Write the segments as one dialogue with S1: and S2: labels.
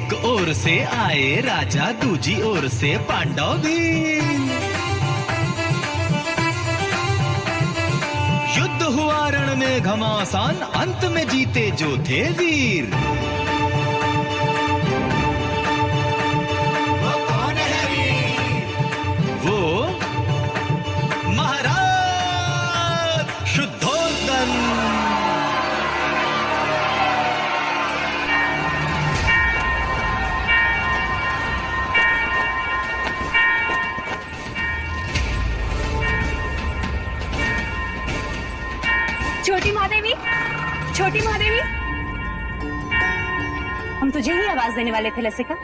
S1: एक ओर से आए राजा, दूजी ओर से पांडव भी। युद्ध हुआ रण में घमासान, अंत में जीते जो थे वीर। वो कौन है वीर? वो महाराज शुद्धोधन।
S2: छोटी महादेवी, छोटी महादेवी, हम तुझे ही आवाज देने वाले थे लसिका।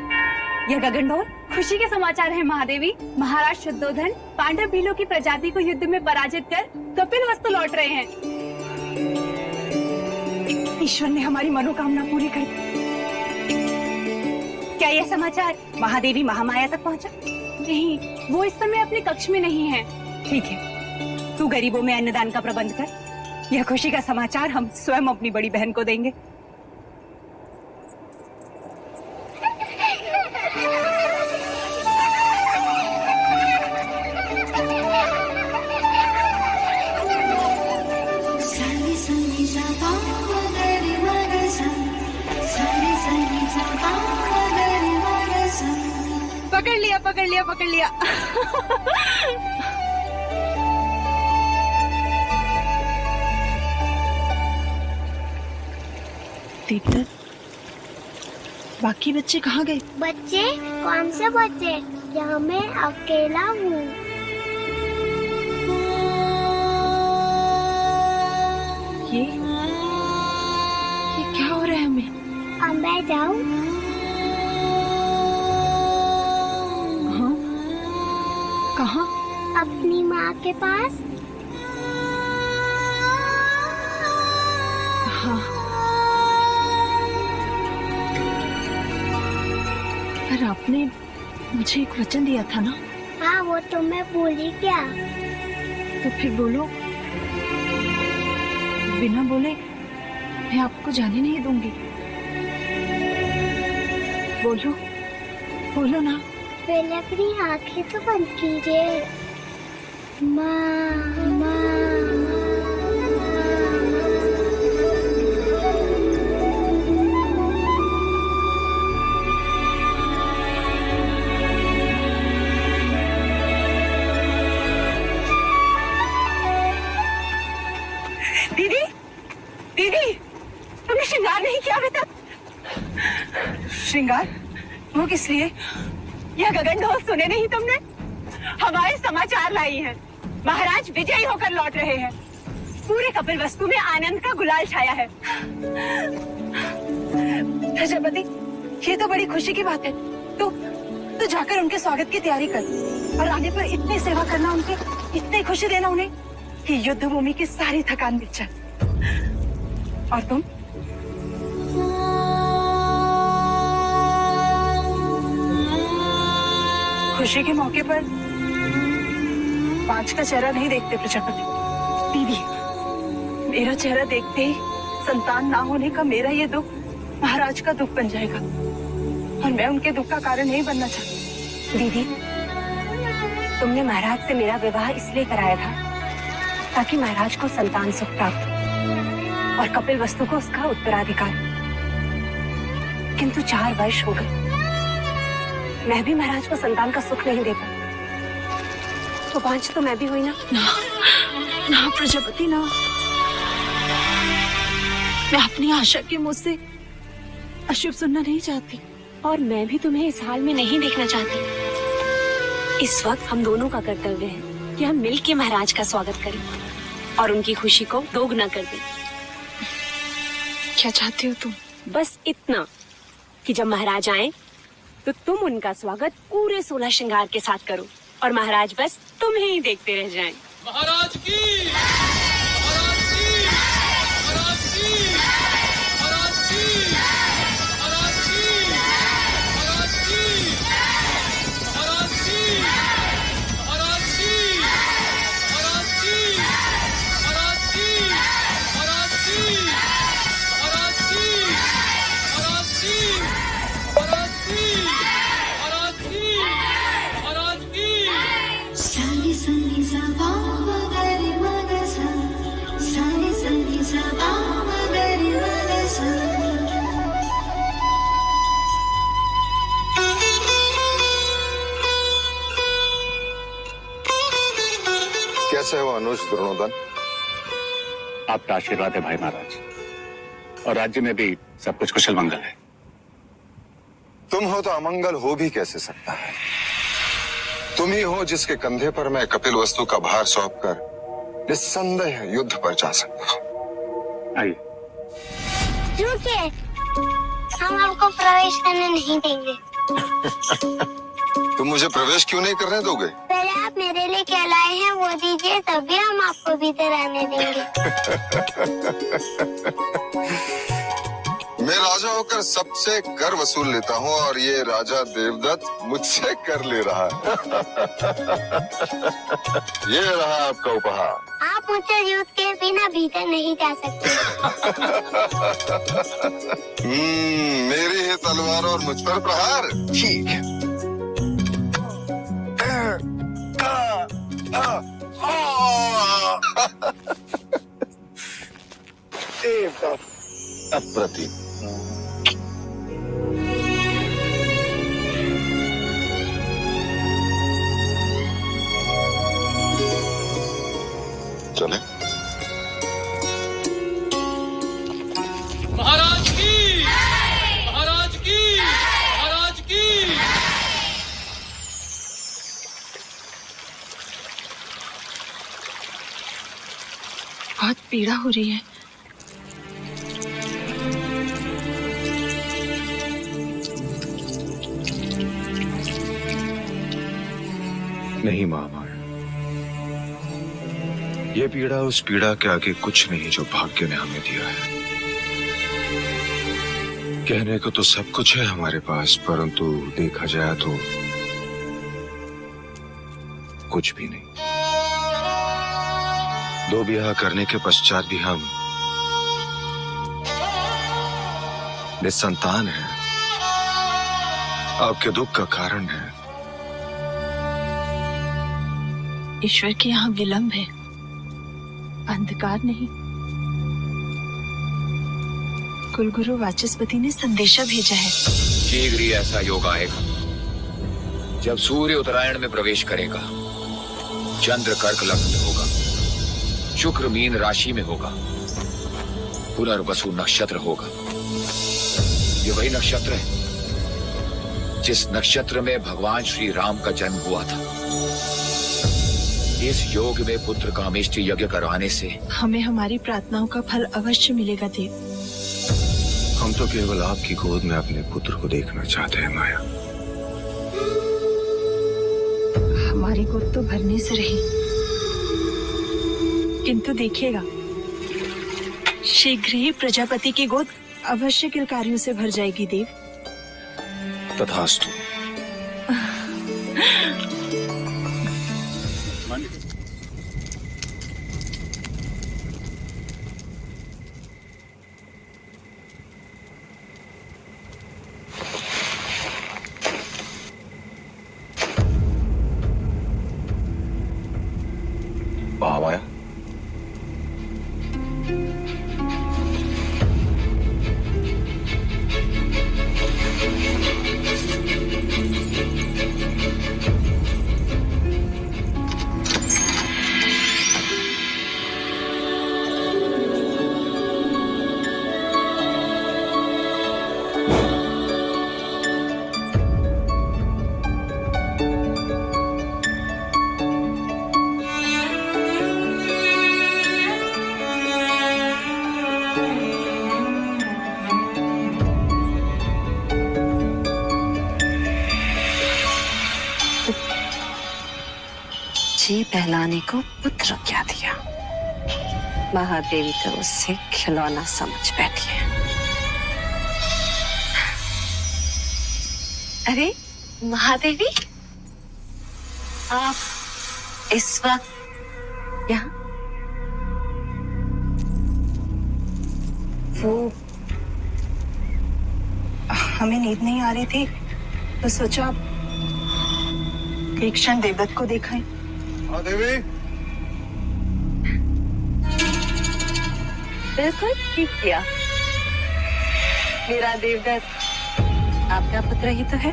S2: यह गगनढोल खुशी के समाचार है महादेवी। महाराज शुद्धोधन पांडव भीलों की प्रजाति को युद्ध में पराजित कर कपिलवस्तु लौट रहे हैं। ईश्वर ने हमारी मनोकामना पूरी कर दी। क्या यह समाचार महादेवी महामाया तक पहुंचा? नहीं, वो इस समय अपने कक्ष में नहीं है। ठीक है, तू गरीबों में अन्नदान का प्रबंध कर। यह खुशी का समाचार हम स्वयं अपनी बड़ी बहन को देंगे। पकड़ लिया, पकड़ लिया, पकड़ लिया।
S3: दीप्त, बाकी बच्चे कहाँ गए?
S4: बच्चे? कौन से बच्चे? यहाँ मैं अकेला हूँ।
S3: ये क्या हो रहा है हमें?
S4: अब मैं जाऊँ?
S3: हाँ? कहाँ?
S4: अपनी माँ के पास।
S3: हाँ, पर आपने मुझे एक वचन दिया था ना?
S4: हाँ, वो तो मैं भूली क्या?
S3: तो फिर बोलो। बिना बोले मैं आपको जाने नहीं दूंगी। बोलो, बोलो ना।
S4: पहले अपनी आंखें तो बंद कीजिए। माँ, माँ।
S2: दीदी, दीदी, तुमने श्रृंगार नहीं किया अभी तक? श्रृंगार? वो किस लिए? यह गगनढोल सुने नहीं तुमने? हमारे समाचार लाई हैं। महाराज विजयी होकर लौट रहे हैं। पूरे कपिलवस्तु में आनंद का गुलाल छाया है। प्रजापति, ये तो बड़ी खुशी की बात है। तो जाकर उनके स्वागत की तैयारी कर और आने पर इतनी सेवा करना उनकी, इतनी खुशी देना उन्हें कि युद्ध भूमि की सारी थकान मिट जाए। और तुम? खुशी के मौके पर 5 का चेहरा नहीं देखते प्रजापति। दीदी, मेरा चेहरा देखते ही संतान ना होने का मेरा ये दुख महाराज का दुख बन जाएगा और मैं उनके दुख का कारण नहीं बनना चाहती। दीदी, तुमने महाराज से मेरा विवाह इसलिए कराया था ताकि महाराज को संतान सुख प्राप्त हो और कपिलवस्तु को उसका उत्तराधिकार। किंतु 4 वर्ष हो गए, मैं भी महाराज को संतान का सुख नहीं दे पाई। तो 5 तो मैं भी हुई ना?
S3: ना प्रजापति, ना। मैं अपनी आशा के मुंह से अशुभ सुनना नहीं चाहती।
S2: और मैं भी तुम्हें इस हाल में नहीं देखना चाहती। इस वक्त हम दोनों का कर्तव्य है कि हम मिलकर महाराज का स्वागत करें और उनकी खुशी को दोगुना कर दें।
S3: क्या चाहती हो तुम?
S2: बस इतना कि जब महाराज आए तो तुम उनका स्वागत पूरे 16 श्रृंगार के साथ करो और महाराज बस तुम्हें ही देखते रह जाएं।
S5: महाराज की, महाराज की, महाराज की, महाराज की, महाराज की, महाराज की, महाराज की, महाराज की, महाराज की, महाराज की, महाराज की, महाराज की, महाराज की, महाराज
S6: अनुज द्रोणोदन।
S7: आपका आशीर्वाद है भाई महाराज, और राज्य में भी सब कुछ कुशल मंगल है।
S6: तुम हो तो अमंगल हो भी कैसे सकता है? तुम ही हो जिसके कंधे पर मैं कपिल वस्तु का भार सौंपकर निस्संदेह युद्ध पर जा सकता हूं।
S7: आइए।
S4: रुकिए, हम आपको प्रवेश करने नहीं देंगे।
S6: तुम मुझे प्रवेश क्यों नहीं करने दोगे?
S4: पहले आप मेरे लिए क्या लाए हैं वो दीजिए, तभी हम आपको भीतर आने देंगे।
S6: मैं राजा होकर सबसे कर वसूल लेता हूँ और ये राजा देवदत्त मुझसे कर ले रहा है। ये रहा आपका उपहार।
S4: आप मुझसे युद्ध के बिना भीतर नहीं जा सकते।
S6: मेरी ही तलवार और मुझ पर प्रहार। ठीक है। अप्रतिम। चले।
S5: महाराज की, महाराज की, महाराज की।
S3: बहुत पीड़ा हो रही है।
S6: नहीं महामाया, ये पीड़ा उस पीड़ा के आगे कुछ नहीं जो भाग्य ने हमें दिया है। कहने को तो सब कुछ है हमारे पास, परंतु देखा जाए तो कुछ भी नहीं। दो ब्याह करने के पश्चात भी हम निसंतान हैं। आपके दुख का कारण है।
S3: ईश्वर के यहाँ विलंब है, अंधकार नहीं। कुलगुरु वाचस्पति ने संदेशा भेजा है।
S8: शीघ्र ही ऐसा योग आएगा जब सूर्य उत्तरायण में प्रवेश करेगा, चंद्र कर्क लग्न में होगा, शुक्र मीन राशि में होगा, पुनर्वसु नक्षत्र होगा। ये वही नक्षत्र है जिस नक्षत्र में भगवान श्री राम का जन्म हुआ था। इस योग में पुत्र कामेष्टि यज्ञ करवाने से
S3: हमें हमारी प्रार्थनाओं का फल अवश्य मिलेगा देव।
S6: हम तो केवल आपकी गोद में अपने पुत्र को देखना चाहते हैं माया।
S3: हमारी गोद तो भरने से रही, किंतु देखिएगा शीघ्र ही प्रजापति की गोद अवश्य किलकारियों से भर जाएगी देव।
S6: तथास्तु। महामाया,
S9: जी बहलाने को पुत्र क्या दिया, महादेवी तो उससे खिलौना समझ बैठी है। अरे महादेवी, आप इस वक्त यहाँ?
S2: वो हमें नींद नहीं आ रही थी तो सोचा एक क्षण देवदत्त को देखा है।
S6: देवी,
S9: बिल्कुल ठीक किया। मेरा देवदत्त आपका पुत्र ही तो है।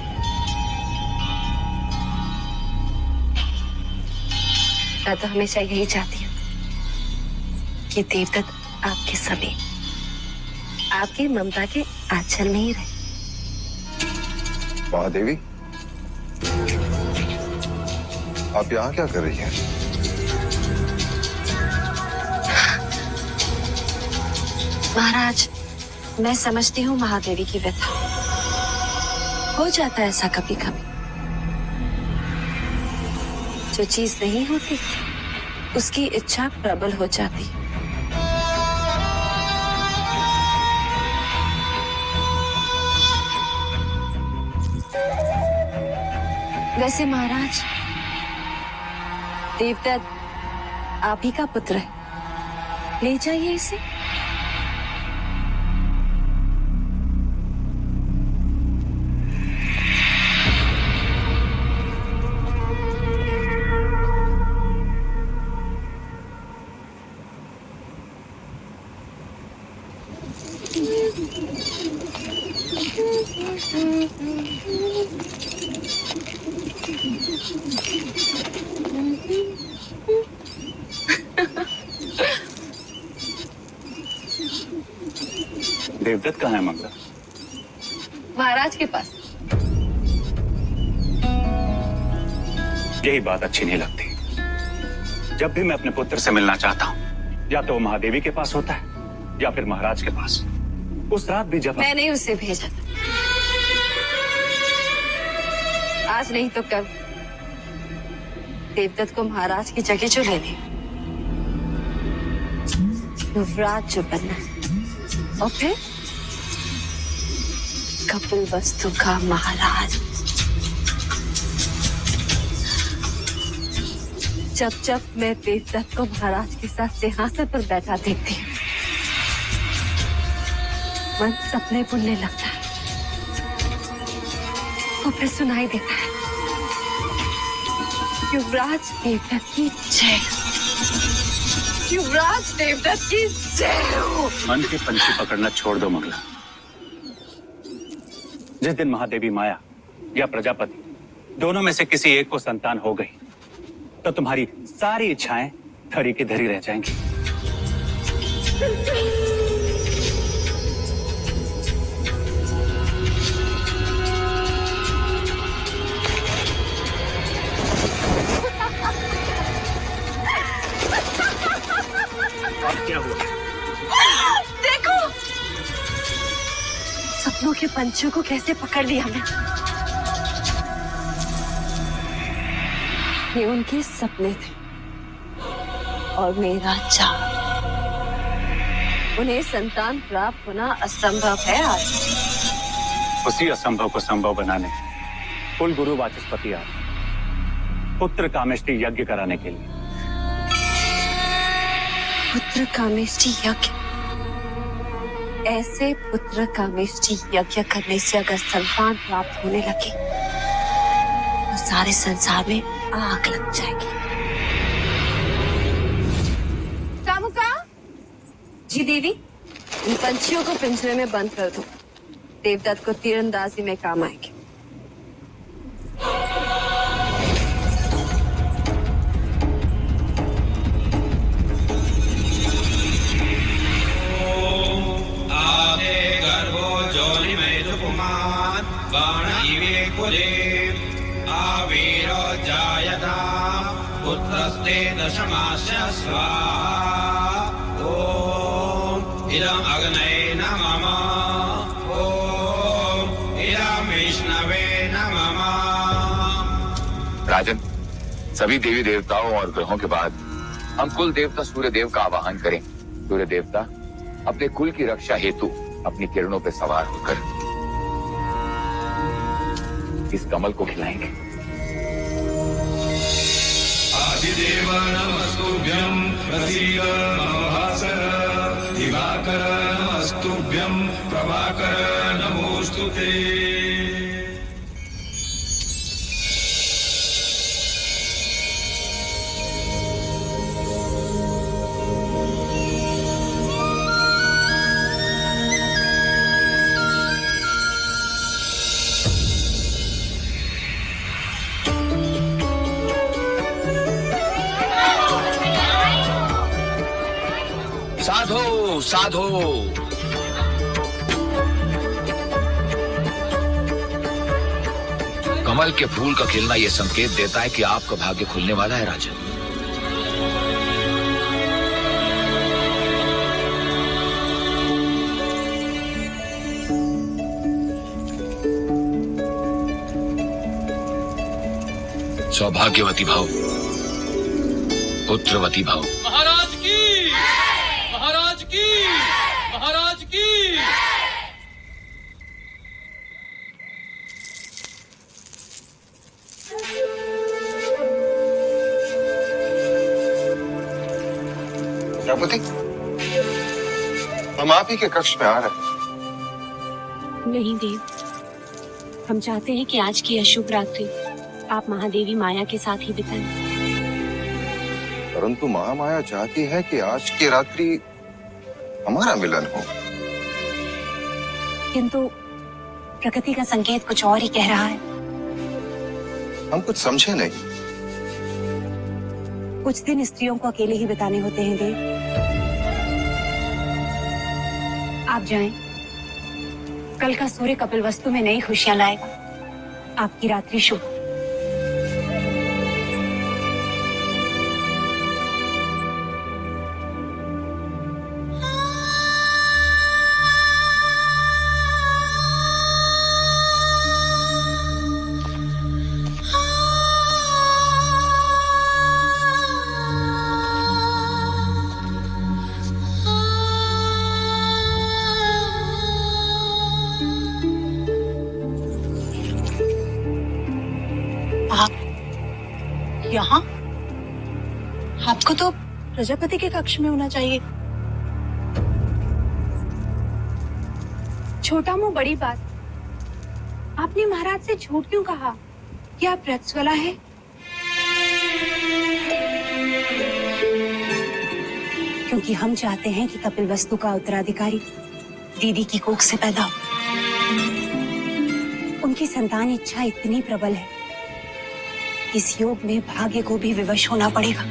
S9: मैं तो हमेशा यही चाहती हूँ कि देवदत्त आपके समीप, आपकी ममता के आंचल में ही रहे।
S6: महादेवी, आप यहाँ क्या कर रही हैं?
S9: महाराज, मैं समझती हूँ महादेवी की व्यथा। हो जाता है ऐसा कभी कभी। जो चीज नहीं होती उसकी इच्छा प्रबल हो जाती। वैसे महाराज, देवदत्त आप ही का पुत्र है, ले जाइए इसे।
S7: देवदत्त कहाँ है मंगला?
S9: महाराज के पास।
S7: यही बात अच्छी नहीं लगती। जब भी मैं अपने पुत्र से मिलना चाहता हूँ, या तो वो महादेवी के पास होता है या फिर महाराज के पास। उस रात भी जब
S9: मैंने उसे भेजा था, आज नहीं तो कल देवदत्त को महाराज की जगह जो लेने, युवराज जो बनना है, और फिर कपिल वस्तु का महाराज। जब जब मैं देवदत्त को महाराज के साथ सिंहासन पर बैठा देखती हूँ, मन सपने बुनने लगता है और फिर सुनाई देता है, युवराज देवदत्त की जय, युवराज देवदत्त की जय हो।
S7: मन के पंछी पकड़ना छोड़ दो मंगला। जिस दिन महादेवी माया या प्रजापति दोनों में से किसी एक को संतान हो गई, तो तुम्हारी सारी इच्छाएं धरी की धरी रह जाएंगी। क्या हुआ?
S9: देखो, सपनों के पंछियों को कैसे पकड़ लिया मैं। ये उनके सपने थे और मेरा चाव। उन्हें संतान प्राप्त होना असंभव है आज।
S7: उसी असंभव को संभव बनाने कुल गुरु वाचस्पति आए पुत्र कामेष्टि यज्ञ कराने के लिए।
S9: पुत्र कामेष्टि यज्ञ? ऐसे पुत्र कामेष्टि यज्ञ करने से अगर संतान प्राप्त होने लगे तो सारे संसार में आग लग जाएगी। कामुका जी देवी, इन पंछियों को पिंजरे में बंद कर दो। देवदत्त को तीरंदाजी में काम आएंगे।
S5: बाण इवे कुले आवीरो जायता पुत्रस्ते दशमास्य स्वा ओम इदं अग्नये नमः ओम इदं विष्णवे नमः।
S8: राजन, सभी देवी देवताओं और ग्रहों के बाद हम कुल देवता सूर्य देव का आवाहन करें। सूर्य देवता अपने कुल की रक्षा हेतु अपनी किरणों पर सवार होकर इस कमल को खिलाएंगे।
S5: आदिदेव नमस्तुभ्यं प्रसीद मम भास्कर दिवाकर नमस्तुभ्यं प्रभाकर नमोस्तुते।
S8: साधो। कमल के फूल का खिलना यह संकेत देता है कि आपका भाग्य खुलने वाला है राजन। सौभाग्यवती भाव, पुत्रवती भाव।
S10: महाराज की, महाराज की, महाराज की।
S6: प्रजापति, हम आप ही के कक्ष में आ रहे हैं।
S11: नहीं देव, हम चाहते हैं कि आज की अशुभ रात्रि आप महादेवी माया के साथ ही बिताएं।
S6: परंतु महामाया चाहती है कि आज की रात्रि हमारा मिलन हो।
S11: किंतु प्रकृति का संकेत कुछ और ही कह रहा है।
S6: हम कुछ समझे नहीं।
S11: कुछ दिन स्त्रियों को अकेले ही बिताने होते हैं देव। आप जाएं। कल का सूर्य कपिलवस्तु में नई खुशियां लाएगा। आपकी रात्रि शुभ।
S3: यहाँ? आपको तो प्रजापति के कक्ष में होना चाहिए।
S11: छोटा मुंह बड़ी बात। आपने महाराज से झूठ क्यों कहा कि आप रत्सवाला है? क्योंकि हम चाहते हैं कि कपिलवस्तु का उत्तराधिकारी दीदी की कोख से पैदा हो। उनकी संतान इच्छा इतनी प्रबल है, इस योग में भाग्य को भी विवश होना पड़ेगा।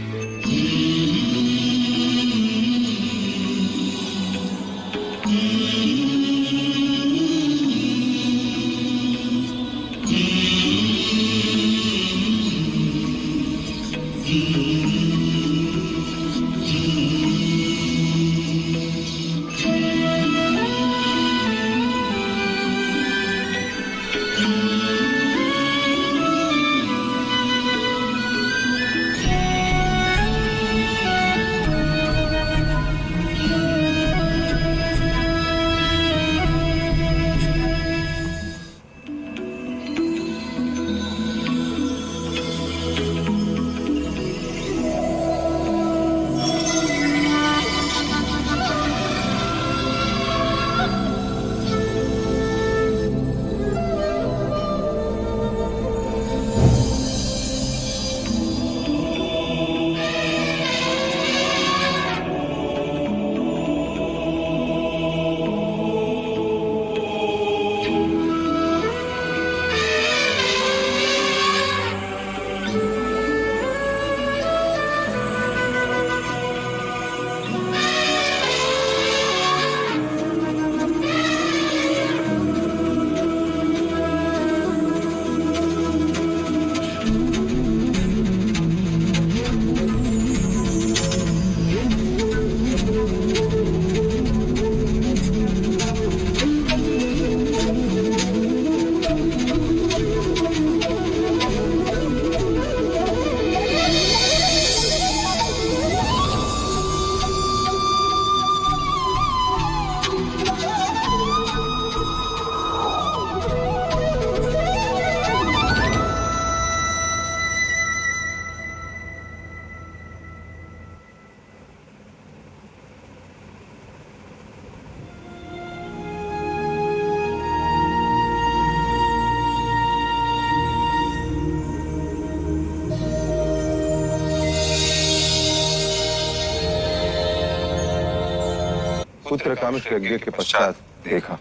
S6: पुत्र कामिष्ठ यज्ञ के पश्चात देखा,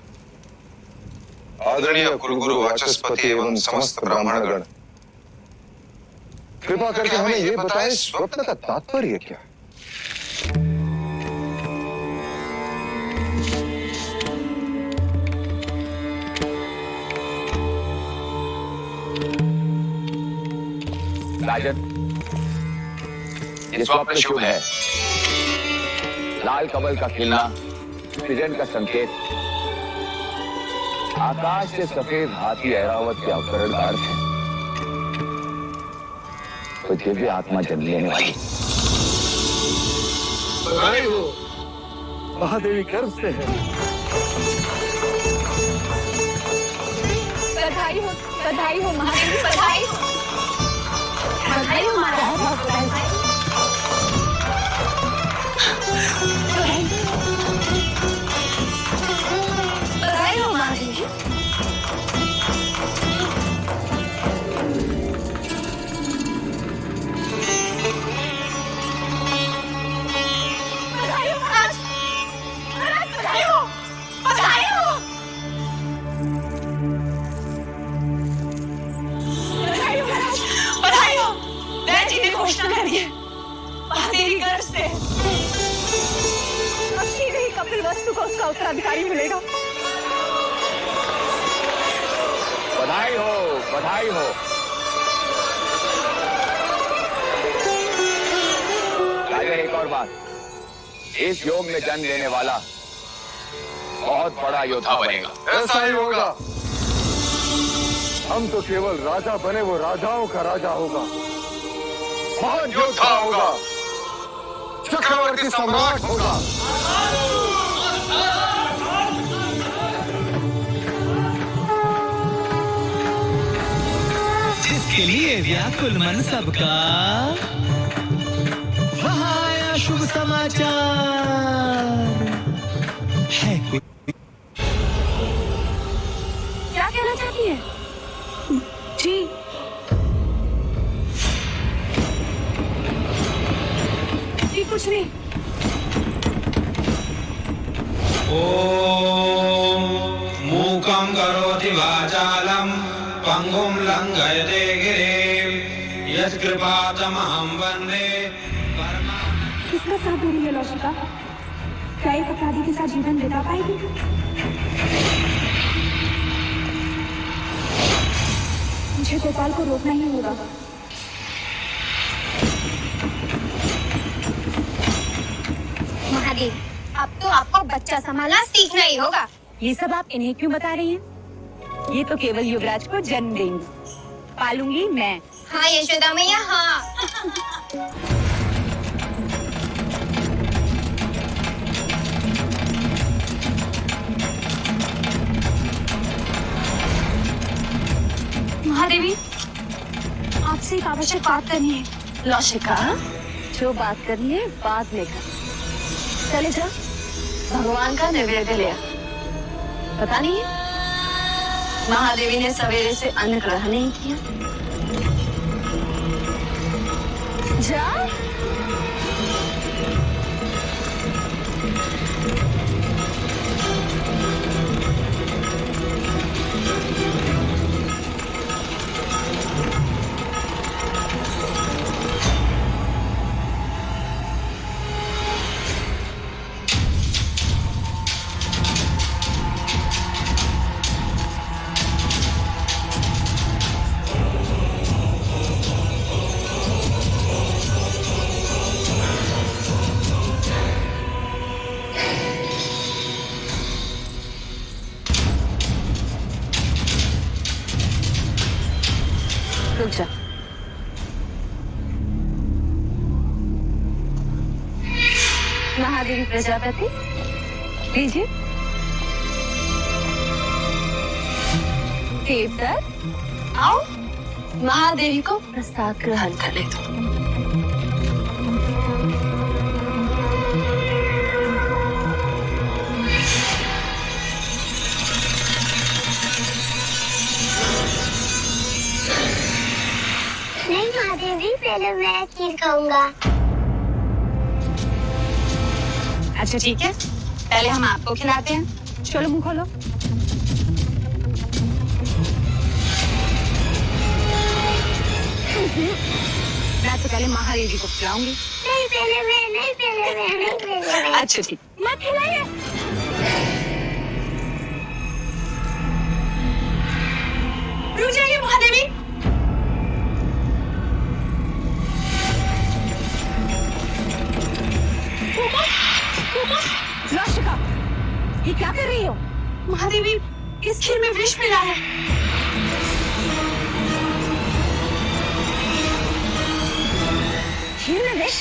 S6: आदरणीय कुलगुरु वाचस्पति एवं समस्त ब्राह्मणगण, कृपा करके हमें ये बताएं, स्वप्न का तात्पर्य क्या?
S8: राजन, ये स्वप्न शुभ है। लाल कमल का खिलना सृजन का संकेत, आकाश से सफेद हाथी ऐरावत के अवतरण का अर्थ है। तो दिव्य आत्मा जन्म लेने वाली।
S6: बधाई हो, महादेवी गर्भ से है।
S11: बधाई हो महादेवी, बधाई हो महाराज। बधाई हो महादेवी। घोषणा कर दी महादेवी गर्भ से अब सीधे ही कपिल वस्तु को उसका उत्तराधिकारी मिलेगा।
S8: बधाई हो, बधाई हो। राजा, एक और बात, इस योग में जन्म लेने वाला बहुत बड़ा योद्धा बनेगा।
S6: ऐसा ही होगा। हम तो केवल राजा बने, वो राजाओं का राजा होगा, महान योद्धा होगा, चक्रवर्ती सम्राट होगा।
S1: जिसके लिए व्याकुल मन सबका, वहाँ आया शुभ समाचार है।
S11: क्या कहना चाहती है जी? कुछ नहीं।
S5: ओम मूकं करोति वाचालं पंगुं लंघयते गिरिं यत्कृपातमहं वन्दे।
S11: किसका साथ दे रही है लौशिका? क्या एक अपराधी के साथ जीवन बिता पाएगी? मुझे गोपाल को रोकना ही होगा।
S4: महादेव, अब तो आपको बच्चा संभालना सीखना ही होगा।
S11: ये सब आप इन्हें क्यों बता रही हैं? ये तो केवल युवराज को जन्म देंगी, पालूंगी मैं।
S4: हाँ यशोदा मैया, हाँ।
S11: महादेवी, आपसे एक आवश्यक बात करनी है।
S2: लौशिका, जो बात करनी है बाद में कर। चले जा, भगवान का नैवेद्य ले आ। पता नहीं है महादेवी ने सवेरे से अन्न ग्रहण नहीं किया। जा। रुक जा। महादेवी प्रजापति, लीजिए। देवदत्त, आओ महादेवी को प्रसाद ग्रहण कर ले दो।
S4: नहीं महादेवी, पहले मैं खीर खाऊंगा।
S11: अच्छा ठीक है, पहले हम आपको खिलाते हैं। चलो मुंह खोलो। मैं तो पहले महादेवी को खिलाऊंगी।
S4: नहीं पहले मैं, नहीं पहले मैं, नहीं पहले मैं।
S11: अच्छा ठीक, मत खिलाइए। रुक जाइए महादेवी।
S3: इस खीर में विष मिला है।
S11: खीर में विष?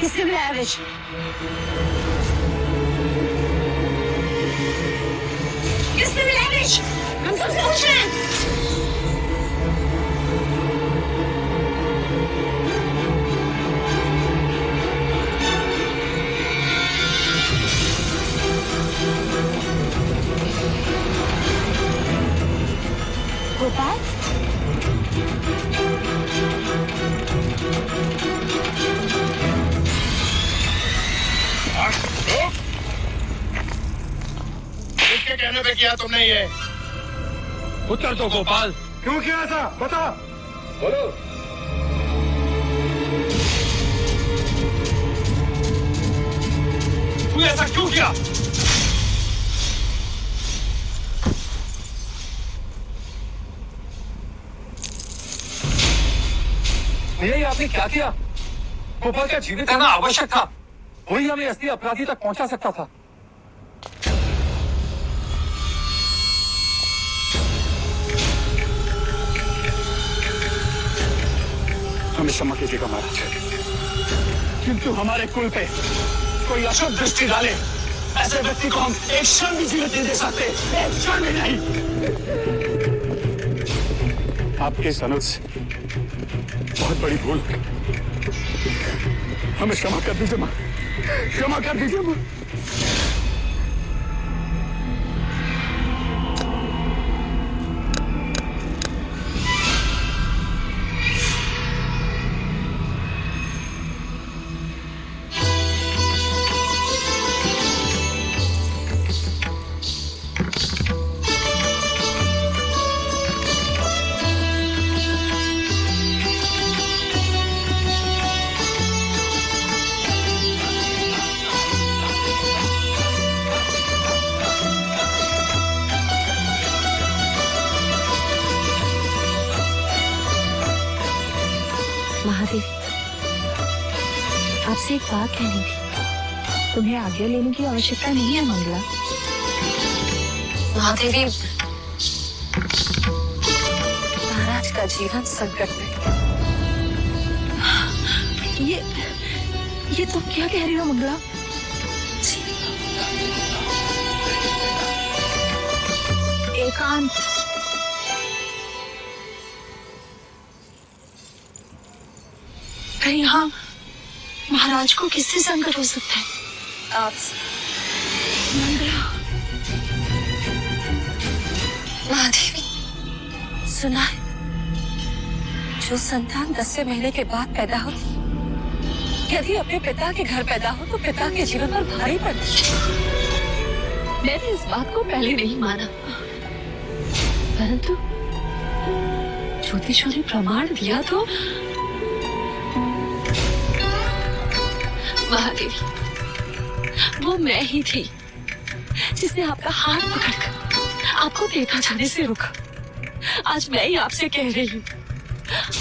S11: किसने मिलाया विष? किसने मिलाया विष? हम सबसे पूछ रहे हैं। गोपाल,
S5: किसके कहने पे किया तुमने ये? उत्तर दो गोपाल, क्यों किया ऐसा? बता। बोलो। तू ऐसा क्यों किया?
S10: ये आपने क्या किया? गोपाल का जीवित रहना आवश्यक था। वही हमें असली अपराधी तक पहुंचा सकता था। हमें क्षमा कीजिएगा महाराज, किंतु हमारे कुल पे कोई अशुभ दृष्टि डाले ऐसे व्यक्ति को हम एक क्षण भी जीवित नहीं दे सकते, एक क्षण भी नहीं। आपके इस अनुज से बहुत बड़ी भूल, हमें क्षमा कर दीजिए मां, क्षमा कर दीजिए मां।
S3: महादेव, आपसे एक बात कहनी थी। तुम्हें आज्ञा लेने की आवश्यकता नहीं है मंगला।
S2: महादेवी, महाराज का जीवन संकट में।
S3: ये तुम क्या कह रही हो मंगला? एकांत, कहीं यहाँ महाराज को किससे संकट हो सकता है?
S2: आप
S3: मंगला।
S2: महादेवी, सुना है, जो संतान 10 महीने के बाद पैदा होती, यदि अपने पिता के घर पैदा हो तो पिता के जीवन पर भारी पड़ती है।
S3: मैंने इस बात को पहले नहीं माना, परंतु ज्योतिषों ने प्रमाण दिया तो महादेवी, वो मैं ही थी जिसने आपका हाथ पकड़कर आपको देखा जाने से रोका। आज मैं ही आपसे कह रही हूँ,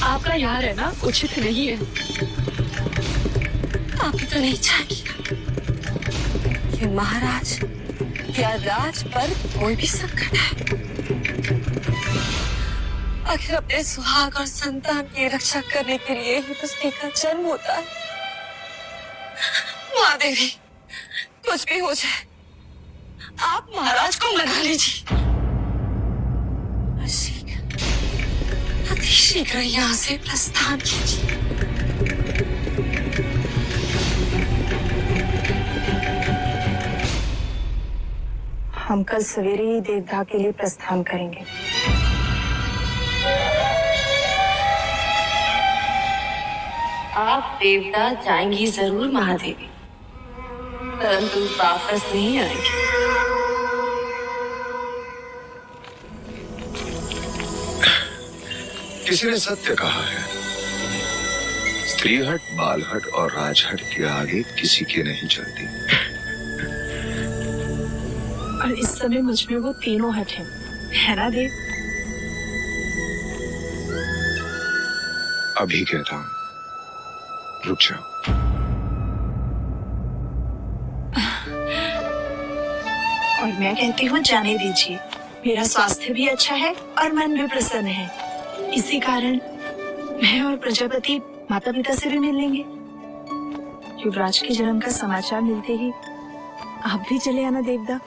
S3: आपका यहाँ रहना उचित नहीं है।
S2: आपकी तो नहीं चाहिए कि महाराज या राज पर कोई भी संकट है, आखिर अपने सुहाग और संतान की रक्षा करने के लिए ही तो स्त्री का जन्म होता है। महादेवी, कुछ भी हो जाए, आप महाराज को मना लीजिए। अति शीघ्र यहाँ से प्रस्थान कीजिए।
S3: हम कल सवेरे ही देवदाह के लिए प्रस्थान करेंगे।
S2: आप देवदाह जाएंगी जरूर महादेवी, परंतु वापस नहीं आएंगे।
S6: किसी ने सत्य कहा है, स्त्री हट, बाल हट और राजहट के आगे किसी की नहीं चलती।
S3: और इस समय मुझ में वो तीनों हट है ना देव?
S6: अभी कहता हूँ, रुक जाओ।
S3: और मैं कहती हूँ जाने दीजिए।
S2: मेरा स्वास्थ्य भी अच्छा है और मन भी प्रसन्न है। इसी कारण मैं और प्रजापति माता पिता से भी मिल लेंगे। युवराज के जन्म का समाचार मिलते ही आप भी चले आना देवदा।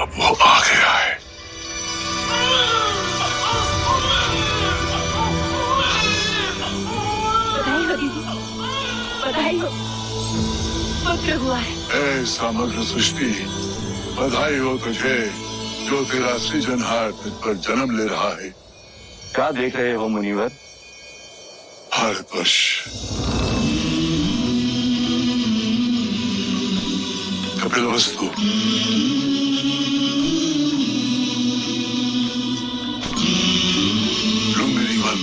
S5: अब वो आ गया है।
S2: बधाई हो दीदी, बधाई हो, पुत्र हुआ है।
S5: ऐ समग्र सृष्टि, बधाई हो तुझे जो तेरा सृजनहार तुझ पर जन्म ले रहा है।
S7: क्या देख रहे हो मुनिवर?
S5: भारतवर्ष, कपिलवस्तु, लुम्बिनी वन,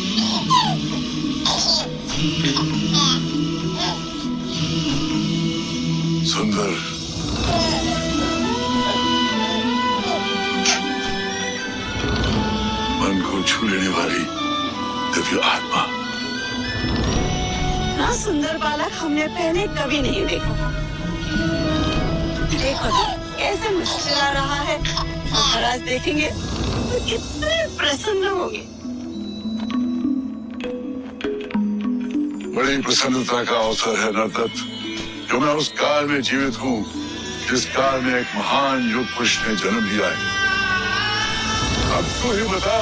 S5: सुंदर, मन को छू लेने वाली दिव्य आत्मा।
S2: इतना सुंदर बालक हमने पहले कभी नहीं देखा। देखो कैसे मुस्कुरा रहा है, महाराज देखेंगे तो कितने प्रसन्न होंगे।
S5: बड़ी प्रसन्नता का अवसर है नरदत्त, जो मैं उस काल में जीवित हूँ जिस काल में एक महान युग पुरुष ने जन्म लिया है। अब तू ही बता,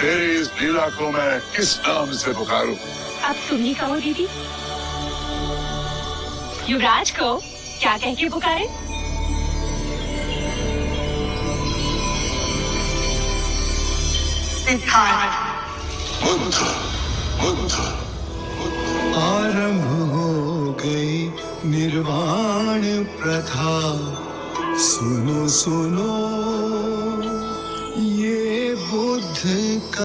S5: तेरी इस लीला को मैं किस नाम से पुकारूं?
S3: अब तुम ही कहो दीदी। युवराज को क्या कह के पुकारे?
S2: सिद्धार्थ।
S5: बुद्ध, बुद्ध,
S1: आरंभ हो गई निर्वाण प्रथा, सुनो सुनो ये बुद्ध का